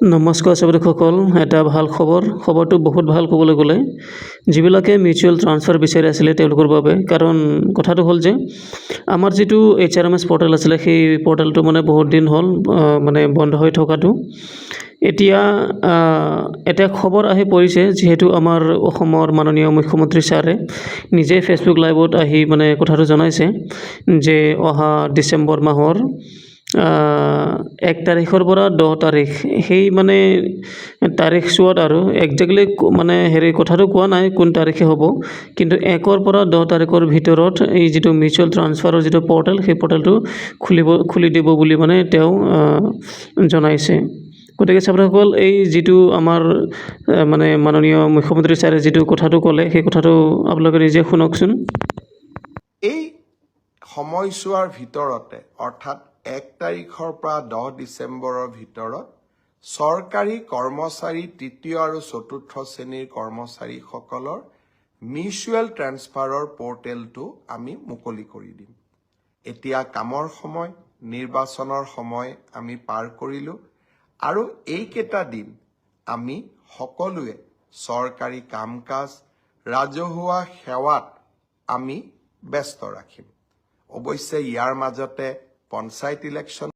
নমস্কাৰ চাবসকল, এটা ভাল খবৰটো বহুত ভাল ক'বলৈ গ'লে যিবিলাকে মিউচুৱেল ট্ৰান্সফাৰ বিচাৰি আছিলে তেওঁলোকৰ বাবে। কাৰণ কথাটো হ'ল যে আমাৰ যিটো HRMS পৰ্টেল আছিলে সেই পৰ্টেলটো মানে বহুত দিন হ'ল মানে বন্ধ হৈ থকাটো। এতিয়া খবৰ আহি পৰিছে, যিহেতু আমাৰ অসমৰ মাননীয় মুখ্যমন্ত্ৰী ছাৰে নিজে ফেচবুক লাইভত আহি মানে কথাটো জনাইছে যে অহা ডিচেম্বৰ মাহৰ 1 তাৰিখৰ পৰা 10 তাৰিখ সেই মানে তাৰিখ চোৱাত আৰু একজেক্টলি মানে কথাটো কোৱা নাই কোন তাৰিখে হ'ব, কিন্তু 1ৰ পৰা 10 তাৰিখৰ ভিতৰত এই যিটো মিউচুৱেল ট্ৰান্সফাৰৰ যিটো পৰ্টেল সেই পৰ্টেলটো খুলি দিব বুলি মানে তেওঁ জনাইছে। গতিকে চাবসকল, এই যিটো আমাৰ মানে মাননীয় মুখ্যমন্ত্ৰী ছাৰে যিটো কথাটো ক'লে সেই কথাটো আপোনালোকে নিজে শুনকচোন। এই সময়ছোৱাৰ ভিতৰতে অৰ্থাৎ 1 তাৰিখৰ পৰা 10 ডিচেম্বৰৰ ভিতৰত চৰকাৰী কৰ্মচাৰী, তৃতীয় আৰু চতুৰ্থ শ্ৰেণীৰ কৰ্মচাৰীসকলৰ মিউচুৱেল ট্ৰান্সফাৰৰ পৰ্টেলটো আমি মুকলি কৰি দিম। এতিয়া কামৰ সময়, নিৰ্বাচনৰ সময় আমি পাৰ কৰিলোঁ আৰু এইকেইটা দিন আমি সকলোৱে চৰকাৰী কাম কাজ, ৰাজহুৱা সেৱাত আমি ব্যস্ত ৰাখিম। অৱশ্যে ইয়াৰ মাজতে পঞ্চায়ত ইলেকশ্যন